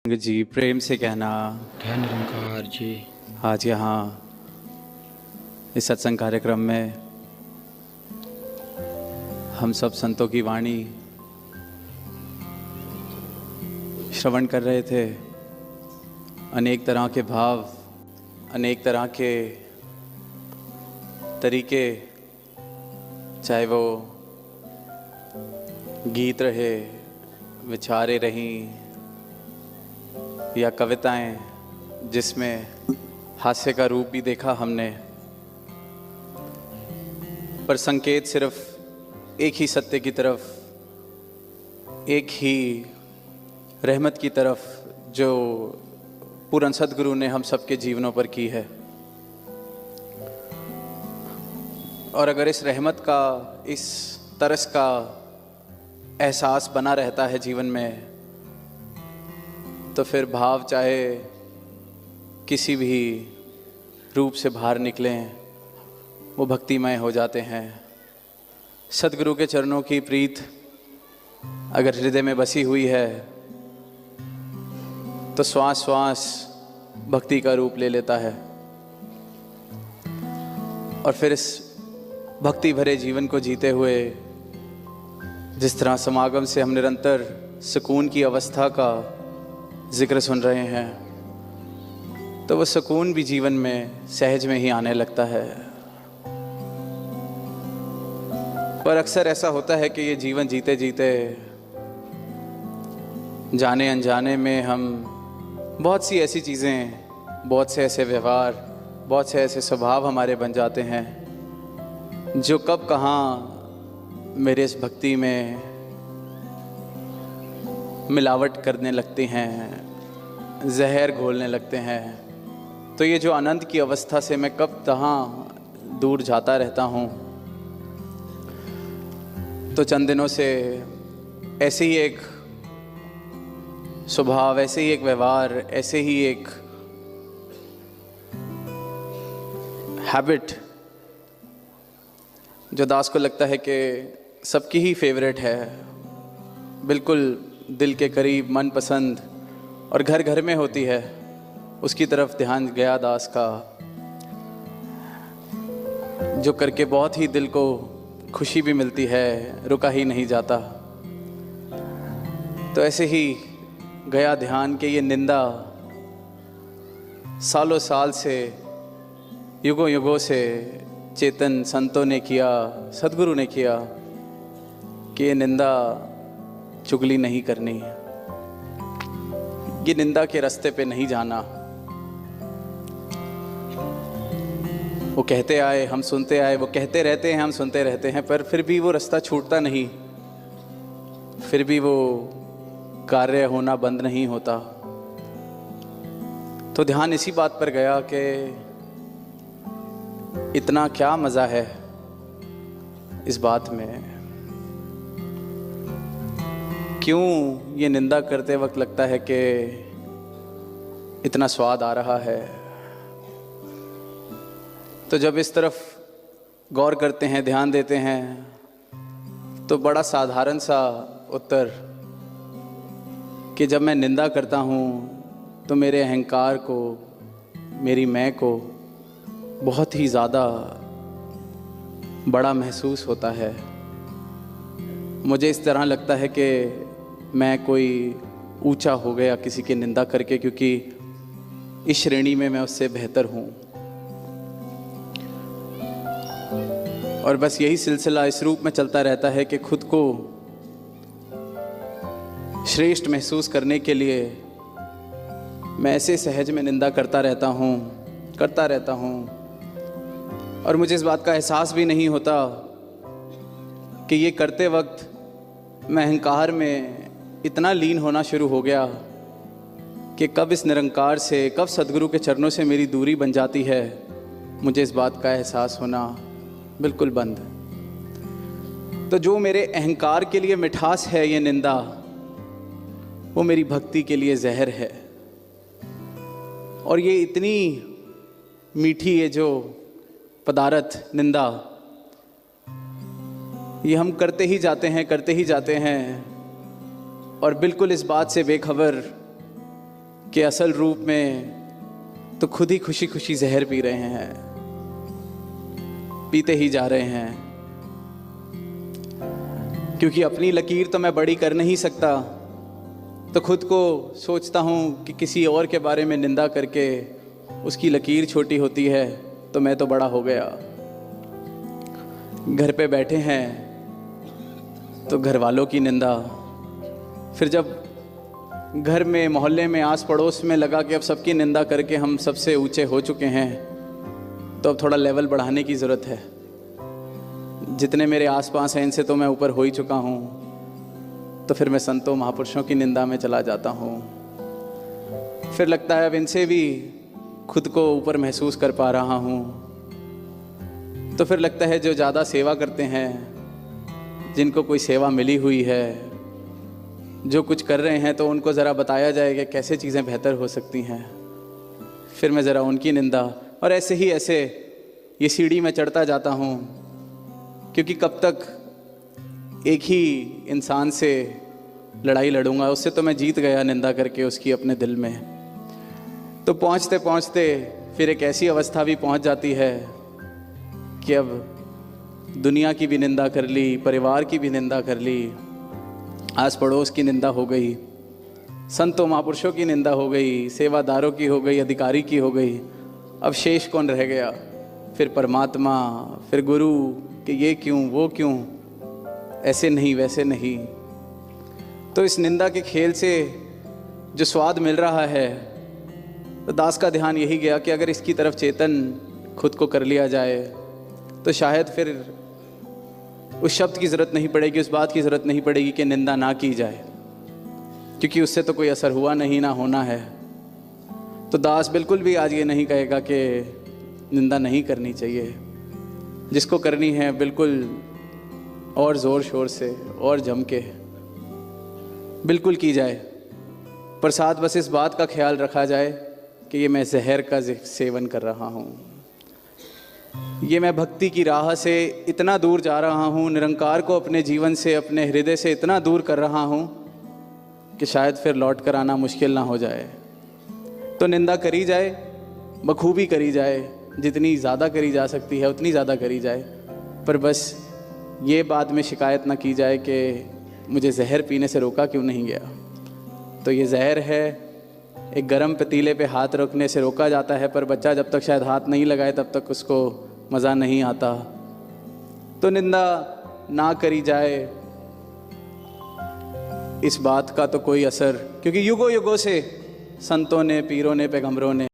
जी प्रेम से कहना। धन निरंकार जी। आज यहाँ इस सत्संग कार्यक्रम में हम सब संतों की वाणी श्रवण कर रहे थे। अनेक तरह के भाव, अनेक तरह के तरीके, चाहे वो गीत रहे, विचारें रहीं या कविताएं, जिसमें हास्य का रूप भी देखा हमने, पर संकेत सिर्फ एक ही सत्य की तरफ, एक ही रहमत की तरफ जो पूर्ण सद्गुरु ने हम सबके जीवनों पर की है। और अगर इस रहमत का, इस तरस का एहसास बना रहता है जीवन में, तो फिर भाव चाहे किसी भी रूप से बाहर निकलें, वो भक्तिमय हो जाते हैं। सद्गुरु के चरणों की प्रीत अगर हृदय में बसी हुई है तो श्वास श्वास भक्ति का रूप ले लेता है। और फिर इस भक्ति भरे जीवन को जीते हुए जिस तरह समागम से हम निरंतर सुकून की अवस्था का जिक्र सुन रहे हैं, तो वो सुकून भी जीवन में सहज में ही आने लगता है। पर अक्सर ऐसा होता है कि ये जीवन जीते जीते जाने अनजाने में हम बहुत सी ऐसी चीज़ें, बहुत से ऐसे व्यवहार, बहुत से ऐसे स्वभाव हमारे बन जाते हैं जो कब कहाँ मेरे इस भक्ति में मिलावट करने लगते हैं, जहर घोलने लगते हैं। तो ये जो आनंद की अवस्था से मैं कब कहाँ दूर जाता रहता हूँ। तो चंद दिनों से ऐसे ही एक स्वभाव, ऐसे ही एक व्यवहार, ऐसे ही एक हैबिट जो दास को लगता है कि सबकी ही फेवरेट है, बिल्कुल दिल के करीब, मनपसंद और घर घर में होती है, उसकी तरफ ध्यान गया दास का, जो करके बहुत ही दिल को खुशी भी मिलती है, रुका ही नहीं जाता। तो ऐसे ही गया ध्यान के ये निंदा सालों साल से, युगों युगों से चेतन संतों ने किया, सद्गुरु ने किया कि ये निंदा चुगली नहीं करनी, ये निंदा के रास्ते पे नहीं जाना। वो कहते आए, हम सुनते आए, वो कहते रहते हैं, हम सुनते रहते हैं, पर फिर भी वो रास्ता छूटता नहीं, फिर भी वो कार्य होना बंद नहीं होता। तो ध्यान इसी बात पर गया कि इतना क्या मज़ा है इस बात में, क्यों ये निंदा करते वक्त लगता है कि इतना स्वाद आ रहा है। तो जब इस तरफ गौर करते हैं, ध्यान देते हैं, तो बड़ा साधारण सा उत्तर कि जब मैं निंदा करता हूँ तो मेरे अहंकार को, मेरी मैं को बहुत ही ज़्यादा बड़ा महसूस होता है। मुझे इस तरह लगता है कि मैं कोई ऊंचा हो गया किसी की निंदा करके, क्योंकि इस श्रेणी में मैं उससे बेहतर हूँ। और बस यही सिलसिला इस रूप में चलता रहता है कि खुद को श्रेष्ठ महसूस करने के लिए मैं ऐसे सहज में निंदा करता रहता हूँ। और मुझे इस बात का एहसास भी नहीं होता कि ये करते वक्त मैं अहंकार में इतना लीन होना शुरू हो गया कि कब इस निरंकार से, कब सद्गुरु के चरणों से मेरी दूरी बन जाती है, मुझे इस बात का एहसास होना बिल्कुल बंद। तो जो मेरे अहंकार के लिए मिठास है ये निंदा, वो मेरी भक्ति के लिए जहर है। और ये इतनी मीठी है जो पदार्थ निंदा, ये हम करते ही जाते हैं और बिल्कुल इस बात से बेखबर कि असल रूप में तो खुद ही खुशी खुशी जहर पी रहे हैं, पीते ही जा रहे हैं। क्योंकि अपनी लकीर तो मैं बड़ी कर नहीं सकता, तो खुद को सोचता हूँ कि किसी और के बारे में निंदा करके उसकी लकीर छोटी होती है तो मैं तो बड़ा हो गया। घर पे बैठे हैं तो घर वालों की निंदा, फिर जब घर में मोहल्ले में आस पड़ोस में लगा कि अब सबकी निंदा करके हम सबसे ऊंचे हो चुके हैं, तो अब थोड़ा लेवल बढ़ाने की ज़रूरत है। जितने मेरे आसपास हैं इनसे तो मैं ऊपर हो ही चुका हूँ, तो फिर मैं संतों महापुरुषों की निंदा में चला जाता हूँ। फिर लगता है अब इनसे भी खुद को ऊपर महसूस कर पा रहा हूँ, तो फिर लगता है जो ज़्यादा सेवा करते हैं, जिनको कोई सेवा मिली हुई है, जो कुछ कर रहे हैं, तो उनको ज़रा बताया जाए कि कैसे चीज़ें बेहतर हो सकती हैं। फिर मैं ज़रा उनकी निंदा, और ऐसे ही ऐसे ये सीढ़ी में चढ़ता जाता हूँ। क्योंकि कब तक एक ही इंसान से लड़ाई लड़ूंगा, उससे तो मैं जीत गया निंदा करके उसकी अपने दिल में। तो पहुँचते पहुँचते फिर एक ऐसी अवस्था भी पहुँच जाती है कि अब दुनिया की भी निंदा कर ली, परिवार की भी निंदा कर ली, आस पड़ोस की निंदा हो गई, संतों महापुरुषों की निंदा हो गई, सेवादारों की हो गई, अधिकारी की हो गई। अब शेष कौन रह गया? फिर परमात्मा, फिर गुरु कि ये क्यों, वो क्यों, ऐसे नहीं, वैसे नहीं। तो इस निंदा के खेल से जो स्वाद मिल रहा है, तो दास का ध्यान यही गया कि अगर इसकी तरफ चेतन खुद को कर लिया जाए तो शायद फिर उस शब्द की ज़रूरत नहीं पड़ेगी, उस बात की ज़रूरत नहीं पड़ेगी कि निंदा ना की जाए, क्योंकि उससे तो कोई असर हुआ नहीं, ना होना है। तो दास बिल्कुल भी आज ये नहीं कहेगा कि निंदा नहीं करनी चाहिए। जिसको करनी है बिल्कुल और ज़ोर शोर से और जम के बिल्कुल की जाए, पर साथ बस इस बात का ख्याल रखा जाए कि ये मैं जहर का सेवन कर रहा हूँ, ये मैं भक्ति की राह से इतना दूर जा रहा हूँ, निरंकार को अपने जीवन से, अपने हृदय से इतना दूर कर रहा हूँ कि शायद फिर लौट कर आना मुश्किल ना हो जाए। तो निंदा करी जाए, बखूबी करी जाए, जितनी ज़्यादा करी जा सकती है उतनी ज़्यादा करी जाए, पर बस ये बाद में शिकायत ना की जाए कि मुझे जहर पीने से रोका क्यों नहीं गया। तो ये जहर है, एक गरम पतीले पे हाथ रखने से रोका जाता है, पर बच्चा जब तक शायद हाथ नहीं लगाए तब तक उसको मज़ा नहीं आता। तो निंदा ना करी जाए, इस बात का तो कोई असर, क्योंकि युगों युगों से संतों ने, पीरों ने, पैगंबरों ने